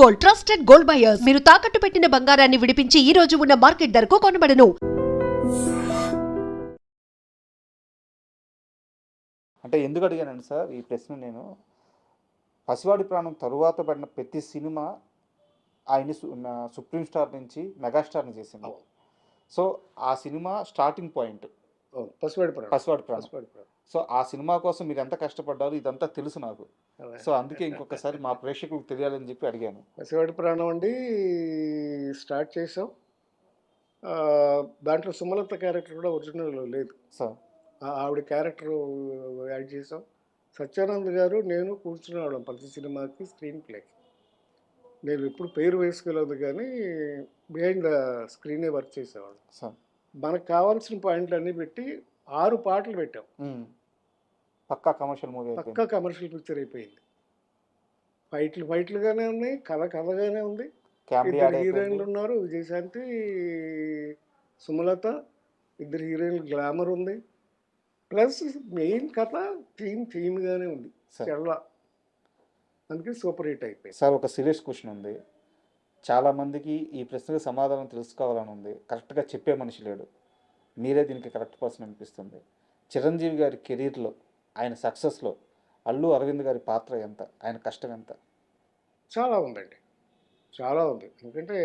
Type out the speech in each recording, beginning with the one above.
Gold, trusted gold buyers. మీరు తాకట్టు పెట్టిన బంగారాన్ని విడిపించి ఈ రోజు ఉన్న మార్కెట్ ధరకు కొనబడను. అంటే ఎందుకు అడిగానండి సార్ ఈ ప్రశ్న నేను, పసివాడి ప్రాణం తరువాత పడిన ప్రతి సినిమా ఆయన్ని సుప్రీం స్టార్ నుంచి మెగాస్టార్ని చేసింది. సో ఆ సినిమా స్టార్టింగ్ పాయింట్ పసివాడి ప్రాణం. సో ఆ సినిమా కోసం మీరు ఎంత కష్టపడ్డారు ఇదంతా తెలుసు నాకు. సో అందుకే ఇంకొకసారి మా ప్రేక్షకులకు తెలియాలని చెప్పి అడిగాను. పసివాడి ప్రాణం అండి స్టార్ట్ చేసాం. దాంట్లో సుమలత క్యారెక్టర్ కూడా ఒరిజినల్లో లేదు సార్. ఆవిడ క్యారెక్టర్ యాడ్ చేసాం. సత్యానంద్ గారు నేను కూర్చునేవాళ్ళం ప్రతి సినిమాకి స్క్రీన్ ప్లేకి. నేను ఎప్పుడు పేరు వేసుకోలేదు కానీ బిహైండ్ ద స్క్రీనే వర్క్ చేసేవాళ్ళం. సార్ మనకు కావాల్సిన పాయింట్లు అన్నీ పెట్టి 6 పాటలు పెట్టాం. పక్కా కమర్షియల్ మూవీ, పక్కా కమర్షియల్ పిక్చర్ అయిపోయింది. ఫైట్లుగానే ఉన్నాయి, కథగానే ఉంది. ఇద్దరు హీరోయిన్లు ఉన్నారు, విజయశాంతి, సుమలత, ఇద్దరు హీరోయిన్లు గ్లామర్ ఉంది. ప్లస్ మెయిన్ కథ థీమ్గానే ఉంది. చాలా అందుకే సూపర్ హిట్ అయిపోయింది. సార్ ఒక సీరియస్ క్వశ్చన్ ఉంది, చాలామందికి ఈ ప్రశ్నకు సమాధానం తెలుసుకోవాలని ఉంది, కరెక్ట్గా చెప్పే మనిషి లేడు. మీరే దీనికి కరెక్ట్ పర్సన్ అనిపిస్తుంది. చిరంజీవి గారి కెరీర్లో, ఆయన సక్సెస్లో అల్లు అరవింద్ గారి పాత్ర ఎంత, ఆయన కష్టం ఎంత? చాలా ఉందండి, చాలా ఉంది. ఎందుకంటే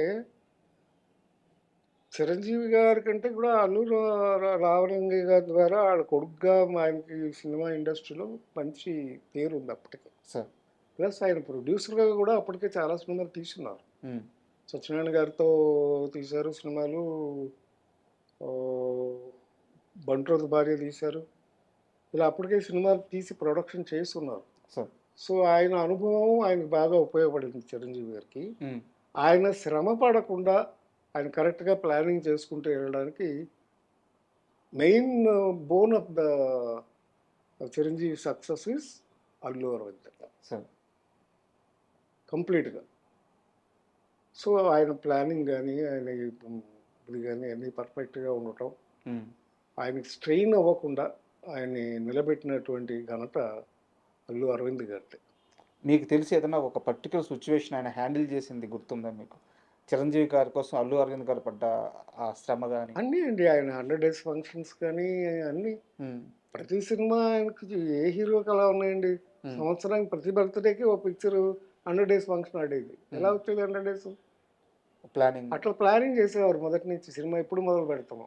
చిరంజీవి గారి కంటే కూడా అల్లు రామలింగయ్య గారి ద్వారా వాళ్ళ కొడుకుగా ఆయనకి సినిమా ఇండస్ట్రీలో మంచి పేరు ఉంది అప్పటికే. సార్ ప్లస్ ఆయన ప్రొడ్యూసర్గా కూడా అప్పటికే చాలా సినిమాలు తీసుకున్నారు. సత్యనారాయణ గారితో తీశారు సినిమాలు, బంట్రోత్ భార్య తీశారు. ఇలా అప్పటికే సినిమాలు తీసి ప్రొడక్షన్ చేస్తున్నారు. సో ఆయన అనుభవం ఆయనకు బాగా ఉపయోగపడింది చిరంజీవి గారికి. ఆయన శ్రమ పడకుండా ఆయన కరెక్ట్గా ప్లానింగ్ చేసుకుంటూ వెళ్ళడానికి main bone of the Chiranjeevi success is Allu Aravind కంప్లీట్గా. సో ఆయన ప్లానింగ్ కానీ ఆయన ఇది కానీ అన్నీ పర్ఫెక్ట్గా ఉండటం, ఆయనకి స్ట్రెయిన్ అవ్వకుండా ఆయన్ని నిలబెట్టినటువంటి ఘనత అల్లు అరవింద్ గారిది. మీకు తెలిసి ఏదైనా ఒక పర్టికులర్ సిచ్యువేషన్ ఆయన హ్యాండిల్ చేసింది గుర్తుందా మీకు? చిరంజీవి గారి కోసం అల్లు అరవింద్ గారు పడ్డ ఆ శ్రమ కానీ అన్నీ అండి. ఆయన 100 days ఫంక్షన్స్ కానీ అన్నీ, ప్రతి సినిమా ఆయనకి ఏ హీరోకి అలా ఉన్నాయండి. సంవత్సరానికి ప్రతి బర్త్డేకి ఓ పిక్చర్ 100 days ఫంక్షన్ ఆడేది. ఎలా వచ్చేది 100 days? ప్లానింగ్, అట్లా ప్లానింగ్ చేసేవారు మొదటి నుంచి. సినిమా ఎప్పుడు మొదలు పెడతాము,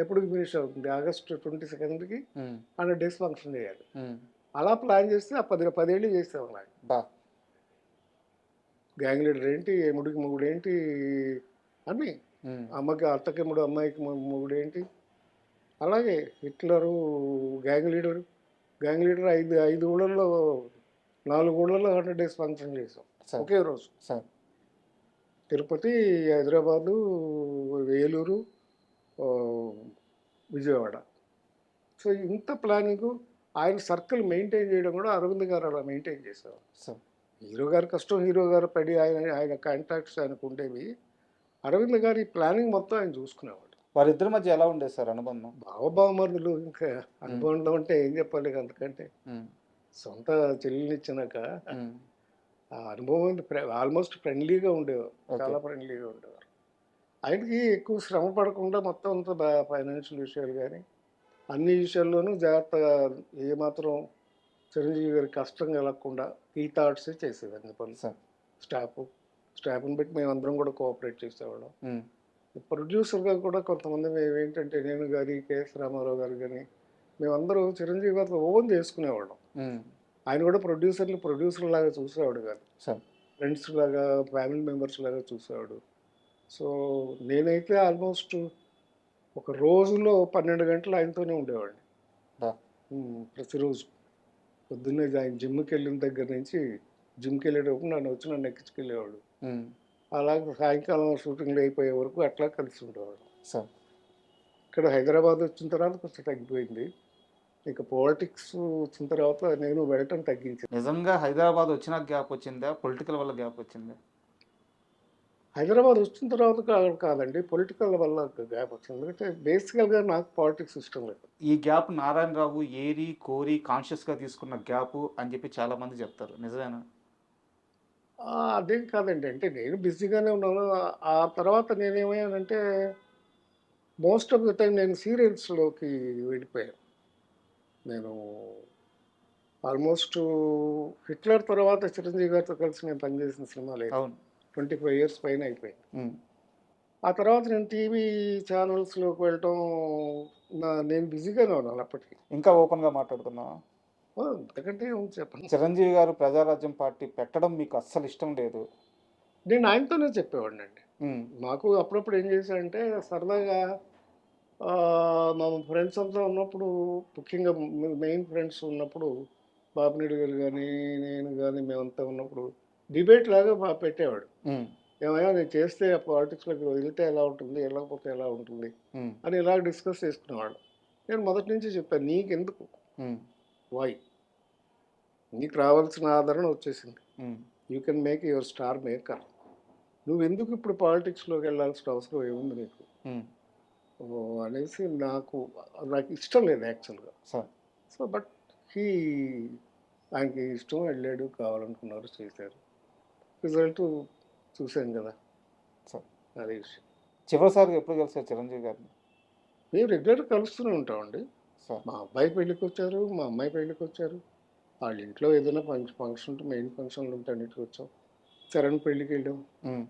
ఎప్పుడు ఫినిష్ అవుతుంది, August 22nd 100 days ఫంక్షన్ చేయాలి. అలా ప్లాన్ చేస్తే ఆ 10 ఏళ్ళు చేసేవాళ్ళు ఆయన. గ్యాంగ్ లీడర్ ఏంటి, ఎముడికి మొగుడు ఏంటి, అన్నీ, అమ్మకి అత్తకెముడు, అమ్మాయికి మొగుడు ఏంటి, అలాగే హిట్లరు, గ్యాంగ్ లీడర్ 5 ఊళ్ళల్లో 4 ఊళ్ళల్లో 100 days ఫంక్షన్ చేసాం ఒకే రోజు. తిరుపతి, హైదరాబాదు, వేలూరు, విజయవాడ. సో ఇంత ప్లానింగ్, ఆయన సర్కిల్ మెయింటైన్ చేయడం కూడా అరవింద్ గారు అలా మెయింటైన్ చేసేవారు. హీరో గారి కష్టం హీరో గారు పడి ఆయన కాంటాక్ట్స్ ఆయనకు ఉండేవి. అరవింద్ గారి ప్లానింగ్ మొత్తం ఆయన చూసుకునేవాడు. వారిద్దరి మధ్య ఎలా ఉండేది సార్ అనుబంధం? బావబావమరుదులు. ఇంకా అనుబంధం అంటే ఏం చెప్పాలి, అందుకంటే సొంత చెల్లెనిచ్చినాక ఆ అనుభవం ఆల్మోస్ట్ ఫ్రెండ్లీగా ఉండేవారు, చాలా ఫ్రెండ్లీగా ఉండేవారు. ఆయనకి ఎక్కువ శ్రమ పడకుండా మొత్తం అంతా ఫైనాన్షియల్ విషయాలు కానీ అన్ని విషయాల్లోనూ జాగ్రత్తగా, ఏమాత్రం చిరంజీవి గారి కష్టం కలగకుండా ఈ థాట్సే చేసేదాన్ని పనులు. స్టాఫ్ని బట్టి మేమందరం కూడా కోఆపరేట్ చేసేవాళ్ళం. ప్రొడ్యూసర్గా కూడా కొంతమంది మేము ఏంటంటే, నేను కానీ కేఎస్ రామారావు గారు కానీ మేమందరూ చిరంజీవి గారితో ఓన్ చేసుకునేవాళ్ళం. ఆయన కూడా ప్రొడ్యూసర్ లాగా చూసేవాడు కాదు, ఫ్రెండ్స్ లాగా, ఫ్యామిలీ మెంబర్స్ లాగా చూసేవాడు. సో నేనైతే ఆల్మోస్ట్ ఒక రోజులో 12 గంటలు ఆయనతోనే ఉండేవాడిని ప్రతిరోజు. పొద్దున్నే ఆయన జిమ్కి వెళ్ళిన దగ్గర నుంచి, జిమ్కి వెళ్ళేటప్పుడు నన్ను ఎక్కించుకెళ్ళేవాడు. అలాగే సాయంకాలం షూటింగ్లు అయిపోయే వరకు అట్లా కలిసి ఉండేవాడు. ఇక్కడ హైదరాబాద్ వచ్చిన తర్వాత కొంచెం తగ్గిపోయింది. ఇక పాలిటిక్స్ వచ్చిన తర్వాత నేను వెళ్ళటం తగ్గించాను. నిజంగా హైదరాబాద్ వచ్చిన గ్యాప్ వచ్చిందా, పొలిటికల్ వల్ల గ్యాప్ వచ్చిందా? హైదరాబాద్ వచ్చిన తర్వాత కాదండి, పొలిటికల్ వల్ల గ్యాప్ వచ్చింది. ఎందుకంటే బేసికల్గా నాకు పాలిటిక్స్ ఇష్టం లేదు. ఈ గ్యాప్ నారాయణరావు ఏరి కోరి కాన్షియస్గా తీసుకున్న గ్యాప్ అని చెప్పి చాలామంది చెప్తారు, నిజమేనా? అదేం కాదండి. అంటే నేను బిజీగానే ఉన్నాను. ఆ తర్వాత నేనేమయ్యానంటే మోస్ట్ ఆఫ్ ద టైమ్ నేను సీరియల్స్‌లోకి వెళ్ళిపోయాను. నేను ఆల్మోస్ట్ 'హిట్లర్' తర్వాత చిరంజీవి గారితో కలిసి నేను పనిచేసిన సినిమా లేదు. అవును. 25 ఇయర్స్ పైన అయిపోయింది. ఉమ్, ఆ తర్వాత నేను టీవీ ఛానల్స్‌లోకి వెళ్ళటం నేను బిజీగానే ఉన్నాను అప్పటికి. ఇంకా ఓపెన్గా మాట్లాడుకుందామా? అంతకంటే ఏముంది చెప్పండి. చిరంజీవి గారు ప్రజారాజ్యం పార్టీ పెట్టడం మీకు అస్సలు ఇష్టం లేదు. నేను ఆయనతోనే చెప్పేవాడినండి. ఉమ్, మాకు అప్పుడప్పుడు ఏం చేశానంటే సరదాగా మా ఫ్రెండ్స్ అంతా ఉన్నప్పుడు, ముఖ్యంగా మెయిన్ ఫ్రెండ్స్ ఉన్నప్పుడు, బాపినీడు గారు కానీ, నేను కానీ మేమంతా ఉన్నప్పుడు డిబేట్ లాగా పెట్టేవాడు. ఉమ్, ఏమయ్యా నేను చేస్తే ఆ పాలిటిక్స్లోకి వెళ్తే ఎలా ఉంటుంది, వెళ్ళకపోతే ఎలా ఉంటుంది ఉమ్, అని ఇలా డిస్కస్ చేసుకునేవాడు. నేను మొదటి నుంచి చెప్పాను, నీకెందుకు, ఉమ్, వై, నీకు రావాల్సిన ఆదరణ వచ్చేసింది, um, you can make your star maker, నువ్వెందుకు ఇప్పుడు పాలిటిక్స్లోకి వెళ్ళాల్సిన అవసరం ఏముంది నీకు ఉమ్, అనేసి నాకు నాకు ఇష్టం లేదు యాక్చువల్గా. సార్. సో బట్ హీ ఆయనకి ఇష్టం, వెళ్ళాడు, కావాలనుకున్నారు, చేశారు, రిజల్ట్ చూశాను కదా, సార్, అదే విషయం. చివరిసారిగా ఎప్పుడు కలిసారు చిరంజీవి గారిని? మేము రెగ్యులర్గా కలుస్తూనే ఉంటామండి. సార్. మా అబ్బాయి పెళ్ళికి వచ్చారు, మా అమ్మాయి పెళ్ళికి వచ్చారు, వాళ్ళ ఇంట్లో ఏదైనా ఫంక్షన్ ఉంటే, మెయిన్ ఫంక్షన్లు ఉంటే అన్నిటికి వచ్చాం. చరణ్ పెళ్ళికి వెళ్ళాం, ఉమ్,